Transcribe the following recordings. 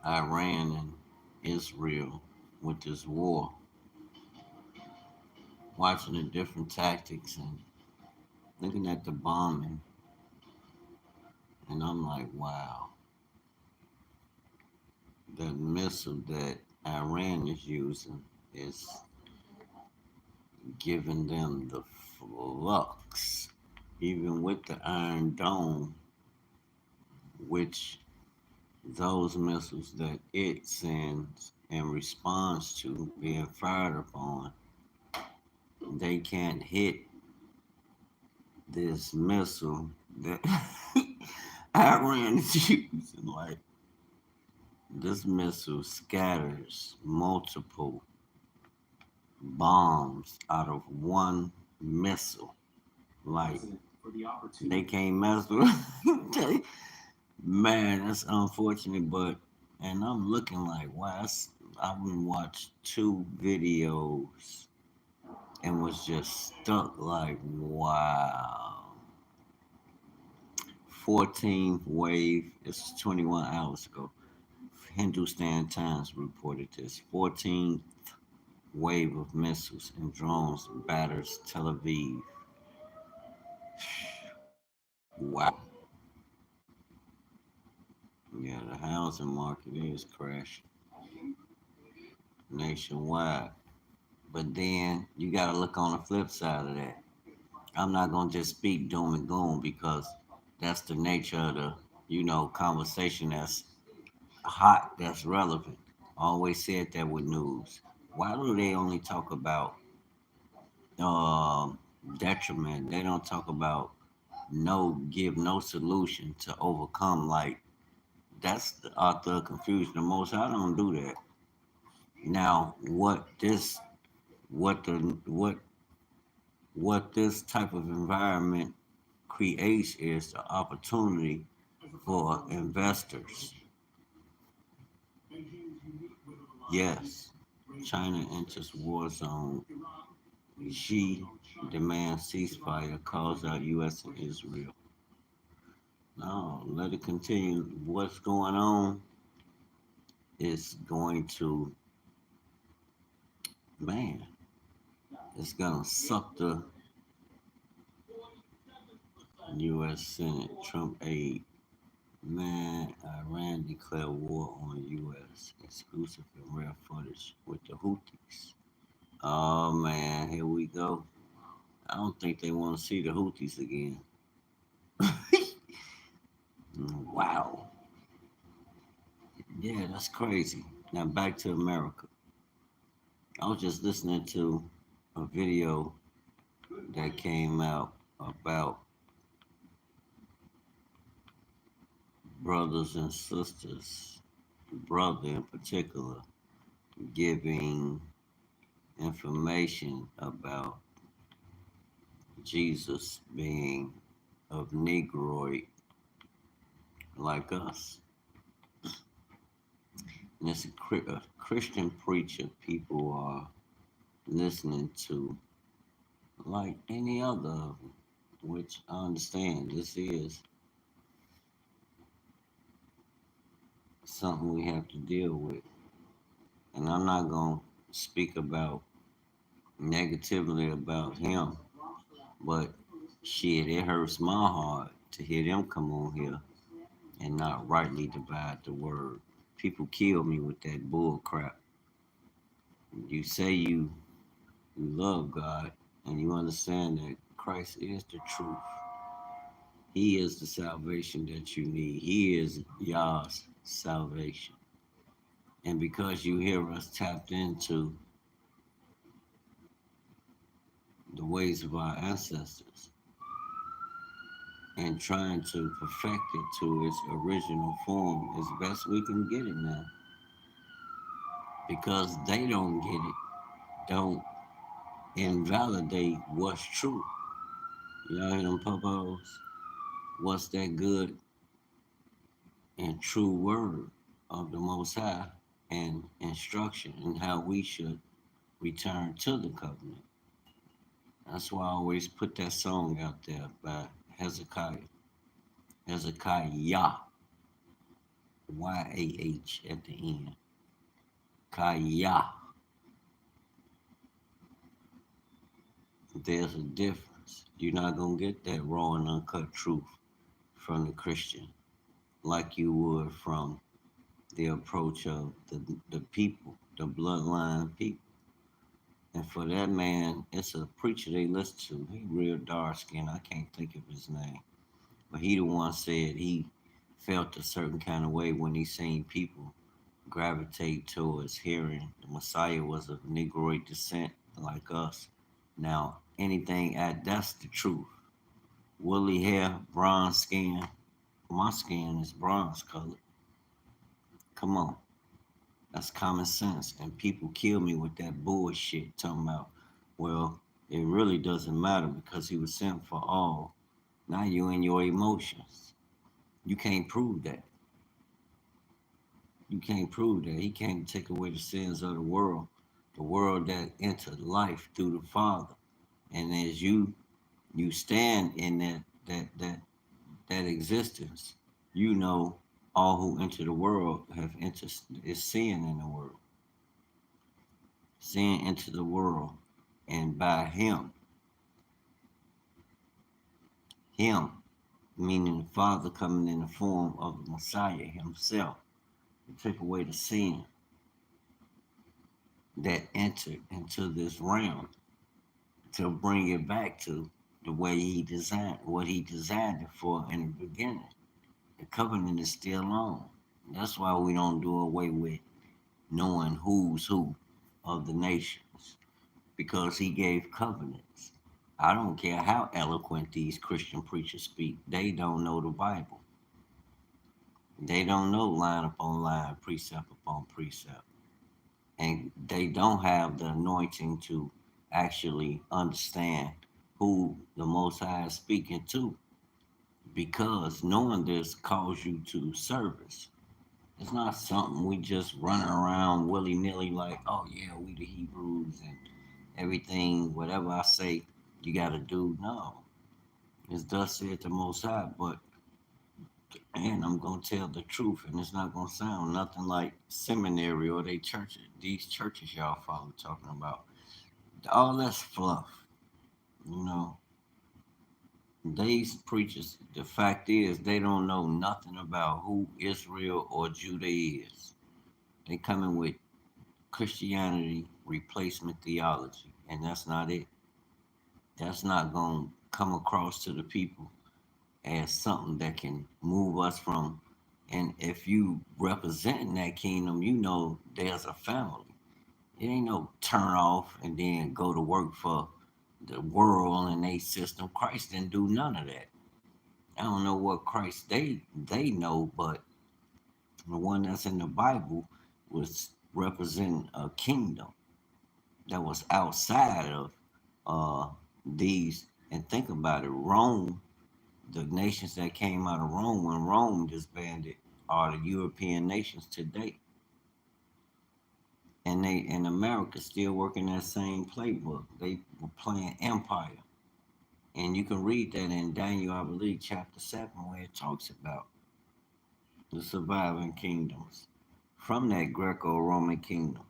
Iran and Israel with this war, watching the different tactics and looking at the bombing, and I'm like, wow, the missile that Iran is using is giving them the flux, even with the Iron Dome, which those missiles that it sends and responds to being fired upon, they can't hit this missile that Iran is using. Like, this missile scatters multiple bombs out of one missile. Like, they can't mess with it. Man, that's unfortunate, but and I'm looking like, wow, I've been watched two videos and was just stuck like, wow. 14th wave, this is 21 hours ago. Hindustan Times reported this. 14th wave of missiles and drones batters Tel Aviv. Wow. Yeah, the housing market is crashing nationwide. But then you got to look on the flip side of that. I'm not going to just speak doom and gloom because that's the nature of the, conversation that's hot, that's relevant. I always said that with news. Why do they only talk about um detriment? They don't talk about give no solution to overcome. Like, that's the author of confusion. The most I don't do that. Now, what the what this type of environment creates is the opportunity for investors. Yes, China enters war zone. Xi demands ceasefire, calls out U.S. and Israel. No, let it continue. What's going on is going to, man, it's going to suck the U.S. Senate. Trump aid. Man, Iran declared war on U.S. Exclusive and rare footage with the Houthis. Oh, man, here we go. I don't think they want to see the Houthis again. Wow. Yeah, that's crazy. Now back to America. I was just listening to a video that came out about brothers and sisters, brother in particular, giving information about Jesus being of Negroid like us. And it's a Christian preacher people are listening to like any other of them, which I understand this is something we have to deal with. And I'm not going to speak about negatively about him, but shit, it hurts my heart to hear them come on here and not rightly divide the word. People kill me with that bull crap. You say you love God and you understand that Christ is the truth. He is the salvation that you need. He is Yah's salvation. And because you hear us tapped into the ways of our ancestors and trying to perfect it to its original form as best we can get it now. Because they don't get it, don't invalidate what's true. Y'all hear them popos? What's that good and true word of the Most High and instruction and how we should return to the covenant. That's why I always put that song out there by Hezekiah. Hezekiah. YAH at the end. Kaya. There's a difference. You're not going to get that raw and uncut truth from the Christian like you would from the approach of the people, the bloodline people. And for that man, it's a preacher they listen to. He real dark skinned. I can't think of his name. But he the one said he felt a certain kind of way when he seen people gravitate towards hearing the Messiah was of Negroid descent like us. Now, that's the truth. Woolly hair, bronze skin. My skin is bronze colored. Come on. That's common sense. And people kill me with that bullshit talking about, well, it really doesn't matter because he was sent for all. Now you in your emotions. You can't prove that. You can't prove that. He came to take away the sins of the world that entered life through the Father. And as you stand in that existence, you know all who enter the world have entered is sin in the world. Sin into the world. And by him, meaning the Father coming in the form of the Messiah himself, to take away the sin that entered into this realm, to bring it back to the way he designed, what he designed it for in the beginning. The covenant is still on. That's why we don't do away with knowing who's who of the nations, because he gave covenants. I don't care how eloquent these Christian preachers speak, they don't know the Bible. They don't know line upon line, precept upon precept. And they don't have the anointing to actually understand who the Most High is speaking to, because knowing this calls you to service. It's not something we just running around willy nilly like, oh yeah, we the Hebrews and everything, whatever I say, you got to do. No, it's thus said the Most High, but and I'm gonna tell the truth, and it's not gonna sound nothing like seminary or they churches. These churches y'all follow talking about, all that's fluff, you know. These preachers, the fact is, they don't know nothing about who Israel or Judah is. They coming with Christianity replacement theology, and that's not it. That's not gonna come across to the people as something that can move us from. And if you represent that kingdom, you know there's a family. It ain't no turn off and then go to work for the world and they system. Christ didn't do none of that. I don't know what Christ they know, but the one that's in the Bible was representing a kingdom that was outside of these. And think about it, Rome, the nations that came out of Rome when Rome disbanded are the European nations today. And they in America still working that same playbook. They were playing empire. And you can read that in Daniel, I believe, chapter 7, where it talks about the surviving kingdoms from that Greco-Roman kingdom.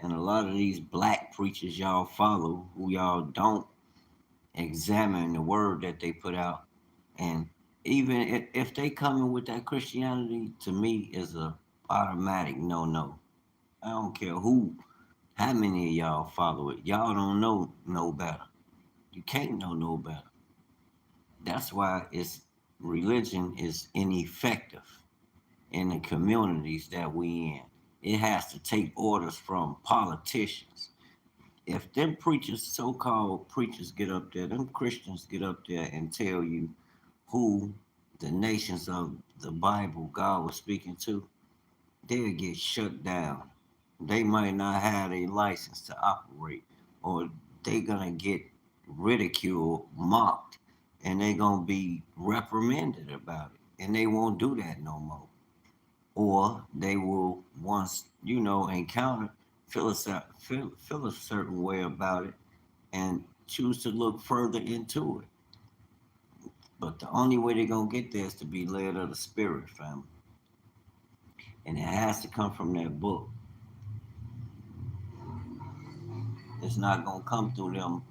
And a lot of these black preachers y'all follow, who y'all don't examine the word that they put out. And even if they come in with that Christianity, to me is a automatic no. I don't care how many of y'all follow it. Y'all don't know no better. You can't know no better. That's why it's religion is ineffective in the communities that we in. It has to take orders from politicians. If them preachers, so-called preachers, get up there, them Christians get up there and tell you who the nations of the Bible God was speaking to, they'll get shut down. They might not have a license to operate, or they gonna get ridiculed, mocked, and they gonna be reprimanded about it, and they won't do that no more. Or they will once encounter feel a certain way about it and choose to look further into it. But the only way they're gonna get there is to be led of the Spirit, family. And it has to come from that book. It's not gonna come through them.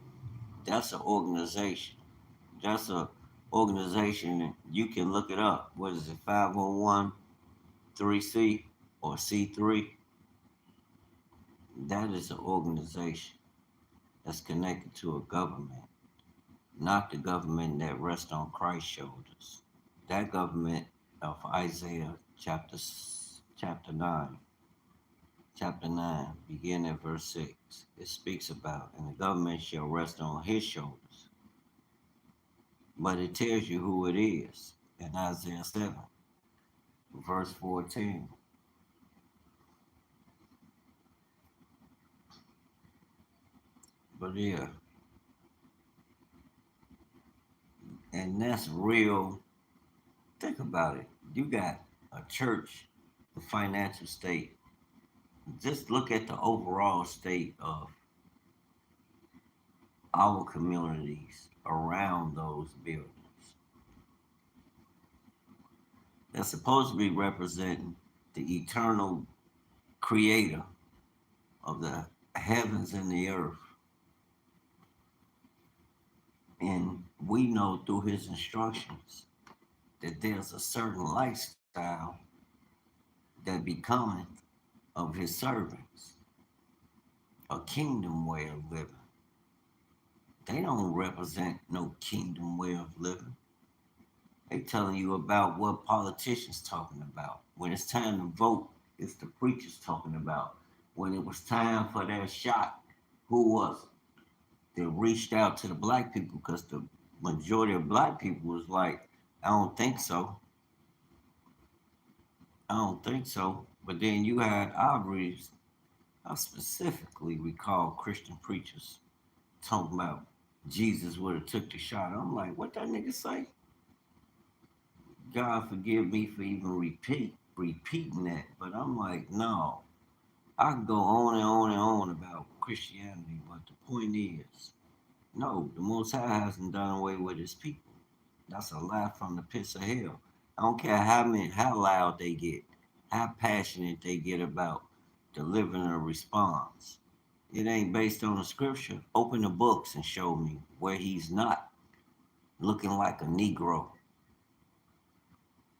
That's an organization. That's a organization. You can look it up. What is it? 501 3C or C3? That is an organization that's connected to a government, not the government that rests on Christ's shoulders. That government of Isaiah chapter 9, chapter 9, beginning at verse 6, it speaks about, and the government shall rest on his shoulders. But it tells you who it is in Isaiah 7, verse 14. But yeah, and that's real. Think about it. You got a church, the financial state. Just look at the overall state of our communities around those buildings. They're supposed to be representing the eternal creator of the heavens and the earth. And we know through his instructions that there's a certain lifestyle that becometh of his servants, a kingdom way of living. They don't represent no kingdom way of living. They telling you about what politicians talking about. When it's time to vote, it's the preachers talking about. When it was time for that shot, who was it? They reached out to the black people because the majority of black people was like, I don't think so. I don't think so. But then you had I specifically recall Christian preachers talking about Jesus would have took the shot. I'm like, what that nigga say? God forgive me for even repeating that. But I'm like, no. I can go on and on and on about Christianity, but the point is, no, the Most High hasn't done away with his people. That's a lie from the pits of hell. I don't care how loud they get, how passionate they get about delivering a response. It ain't based on the scripture. Open the books and show me where he's not looking like a Negro.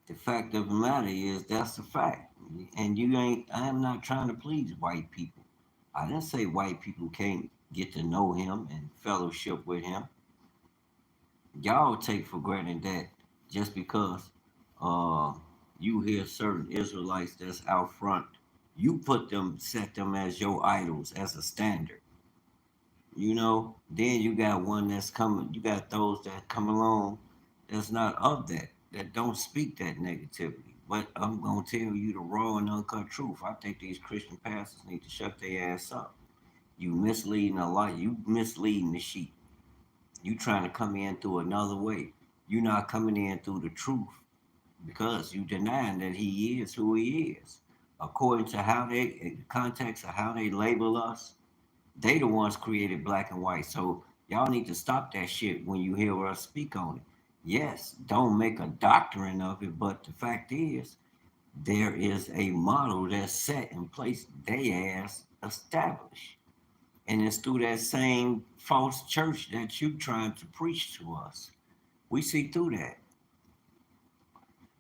The fact of the matter is that's the fact. And I am not trying to please white people. I didn't say white people can't get to know him and fellowship with him. Y'all take for granted that just because uh, you hear certain Israelites that's out front, you set them as your idols, as a standard. Then you got one that's coming, you got those that come along that's not of that don't speak that negativity. But I'm going to tell you the raw and uncut truth. I think these Christian pastors need to shut their ass up. You misleading a lot. You misleading the sheep. You trying to come in through another way. You not coming in through the truth because you denying that he is who he is. According to the context of how they label us, they the ones created black and white. So y'all need to stop that shit when you hear us speak on it. Yes, don't make a doctrine of it, but the fact is, there is a model that's set in place. They as established. And it's through that same false church that you trying to preach to us. We see through that.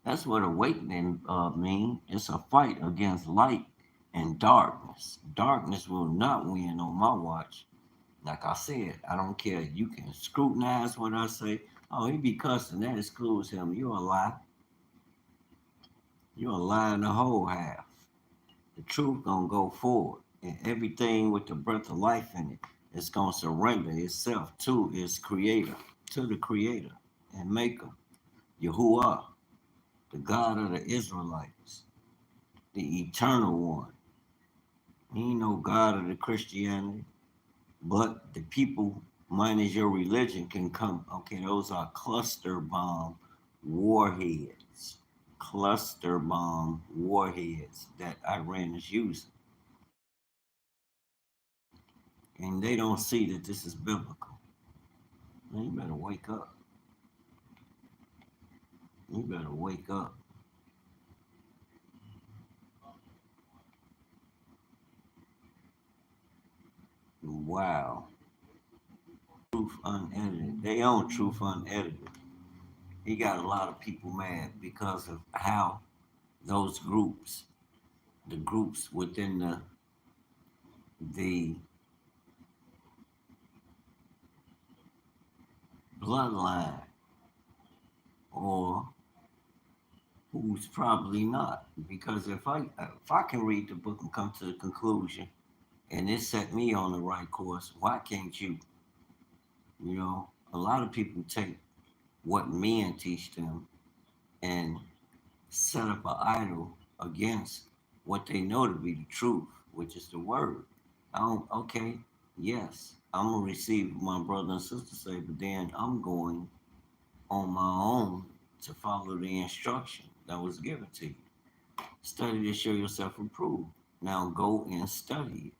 That's what awakening mean. It's a fight against light and darkness. Darkness will not win on my watch. Like I said, I don't care. You can scrutinize what I say. Oh, he be cussing. That excludes him. You're a lie. You're a lie in the whole half. The truth gonna go forward, and everything with the breath of life in it is gonna surrender itself to its creator, to the creator and maker, Yahuwah, the God of the Israelites, the eternal one. He ain't no God of the Christianity. But the people, minus your religion, can come. Okay, those are cluster bomb warheads. Cluster bomb warheads that Iran is using. And they don't see that this is biblical. Man, you better wake up. You better wake up. Wow. Truth Unedited. They own Truth Unedited. He got a lot of people mad because of how those groups, the groups within the bloodline, or who's probably not. Because if I can read the book and come to the conclusion, and it set me on the right course, why can't you? You know, a lot of people take what men teach them and set up an idol against what they know to be the truth, which is the word. Okay, yes, I'm gonna receive what my brother and sister say, but then I'm going on my own to follow the instruction that was given to you. Study to show yourself approved. Now go and study it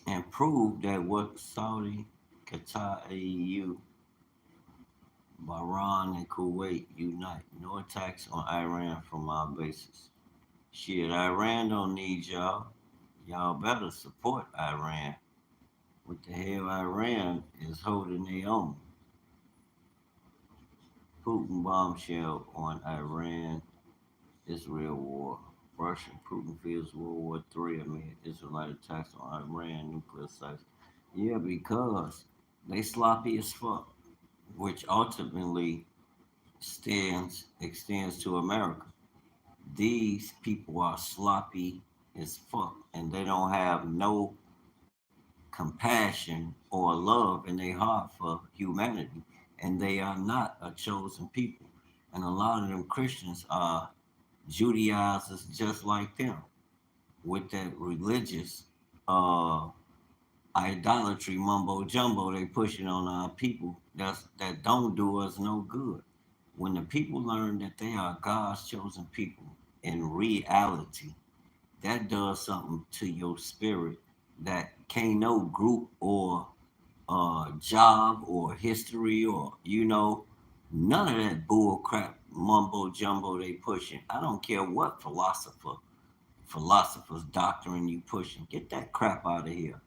and prove that what Saudi, Qatar, AEU, Bahrain, and Kuwait unite. No attacks on Iran from our bases. Shit, Iran don't need y'all. Y'all better support Iran. What the hell, Iran is holding their own. Putin bombshell on Iran Israel war. Russian Putin fears World War III amid Israelite attacks on Iran nuclear sites. Yeah, because they sloppy as fuck, which ultimately extends to America. These people are sloppy as fuck, and they don't have no compassion or love in their heart for humanity, and they are not a chosen people. And a lot of them Christians are Judaizers just like them, with that religious uh, idolatry mumbo jumbo they pushing on our people that don't do us no good. When the people learn that they are God's chosen people in reality, that does something to your spirit that can't no group or job or history or none of that bull crap mumbo jumbo they pushing. I don't care what philosophers doctrine you pushing. Get that crap out of here.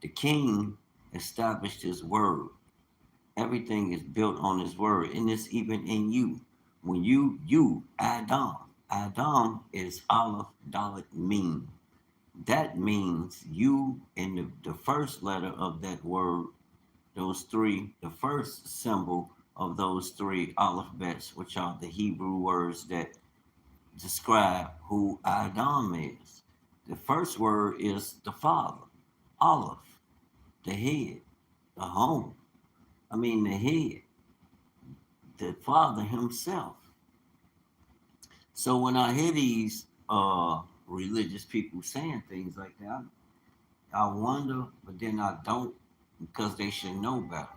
The king established his word. Everything is built on his word, and it's even in you. When you Adam is Aleph Dalet Mem. That means you in the first letter of that word, those three, the first symbol of those three alphabets, which are the Hebrew words that describe who Adam is. The first word is the Father, Aleph, the head, the home. I mean, the head, the Father Himself. So when I hear these religious people saying things like that, I wonder, but then I don't because they should know better.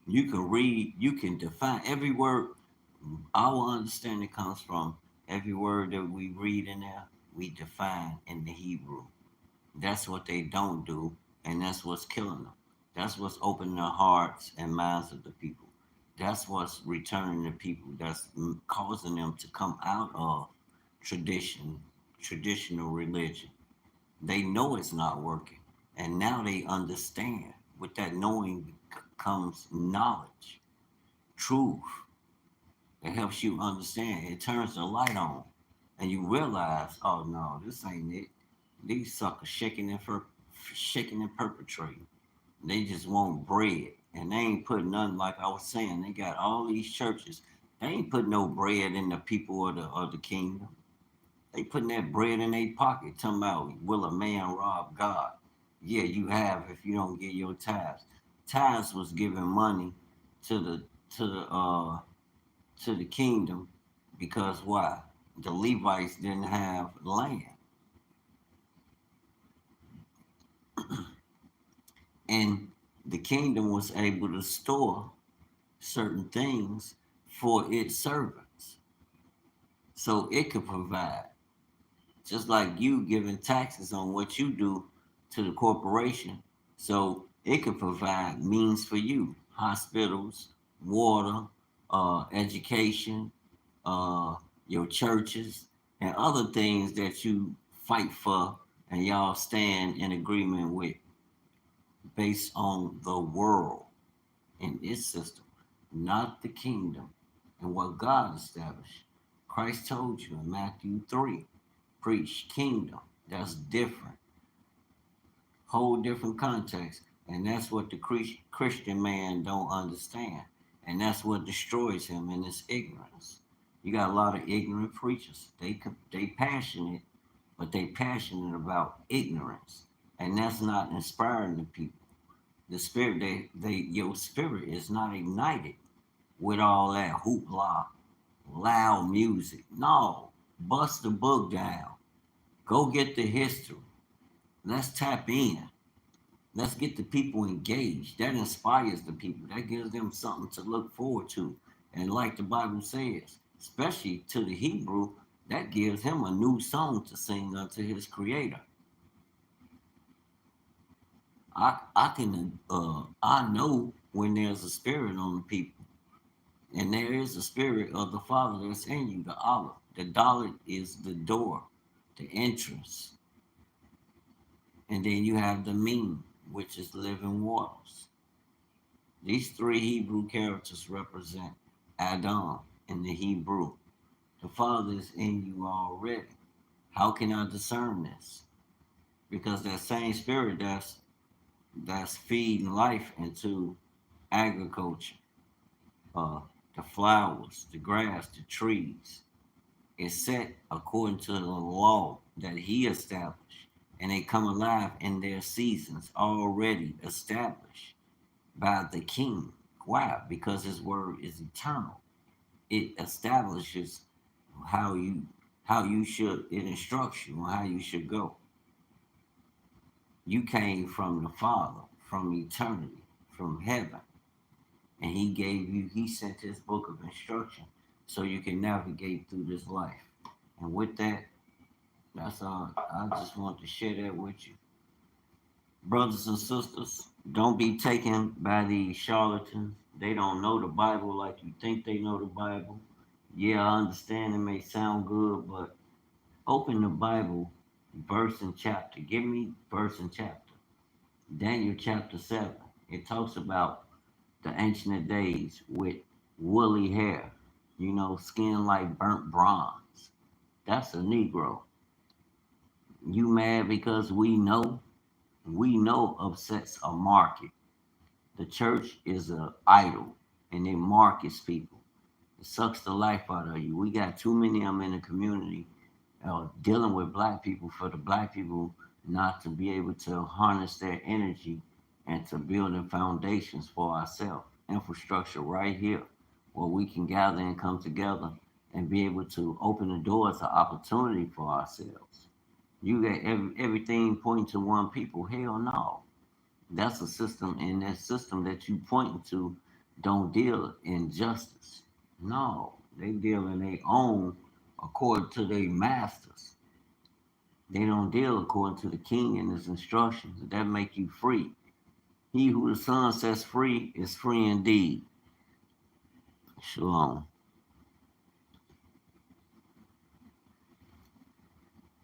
You can read, you can define every word. Our understanding comes from every word that we read in there, we define in the Hebrew. That's what they don't do, and that's what's killing them. That's what's opening the hearts and minds of the people. That's what's returning the people. That's causing them to come out of tradition, traditional religion. They know it's not working, and now they understand. With that knowing comes knowledge, truth. It helps you understand. It turns the light on, and you realize, oh no, this ain't it. These suckers shaking and perpetrating. They just want bread, and they ain't putting nothing. Like I was saying, they got all these churches. They ain't putting no bread in the people of the kingdom. They putting that bread in their pocket. Talking about, will a man rob God? Yeah, you have if you don't get your tithes. Tithes was giving money to the to the uh to the kingdom because why? The Levites didn't have land, and the kingdom was able to store certain things for its servants, so it could provide. Just like you giving taxes on what you do to the corporation, so it could provide means for you, hospitals, water, education, uh, your churches, and other things that you fight for and y'all stand in agreement with based on the world and its system, not the kingdom and what God established. Christ told you in Matthew 3, preach kingdom. That's different, whole different context. And that's what the Christian man don't understand. And that's what destroys him in his ignorance. You got a lot of ignorant preachers. They passionate, but they passionate about ignorance. And that's not inspiring the people. The spirit, your spirit is not ignited with all that hoopla, loud music. No, bust the book down. Go get the history. Let's tap in. Let's get the people engaged. That inspires the people. That gives them something to look forward to. And like the Bible says, especially to the Hebrew, that gives him a new song to sing unto his creator. I know when there's a spirit on the people. And there is a spirit of the Father that's in you, the olive. The dollar is the door, the entrance. And then you have the mean, which is living waters. These three Hebrew characters represent Adam in the Hebrew. The Father is in you already. How can I discern this? Because that same spirit that's feeding life into agriculture, uh, the flowers, the grass, the trees, is set according to the law that he established. And they come alive in their seasons already established by the king. Why? Because his word is eternal. It establishes how you should, it instructs you on how you should go. You came from the Father, from eternity, from heaven. And he sent his book of instruction so you can navigate through this life. And with that, that's all. I just want to share that with you. Brothers and sisters, don't be taken by these charlatans. They don't know the Bible like you think they know the Bible. Yeah, I understand it may sound good, but open the Bible verse and chapter. Give me verse and chapter. Daniel chapter 7. It talks about the ancient of days with woolly hair, skin like burnt bronze. That's a Negro. You mad because we know upsets a market. The church is an idol and it markets people. It sucks the life out of you. We got too many of them in the community dealing with black people for the black people not to be able to harness their energy and to build the foundations for ourselves. Infrastructure right here where we can gather and come together and be able to open the doors of opportunity for ourselves. You got everything pointing to one people. Hell no. That's a system, and that system that you pointing to don't deal in justice. No, they deal in their own according to their masters. They don't deal according to the king and his instructions. That make you free. He who the Son sets free is free indeed. Shalom.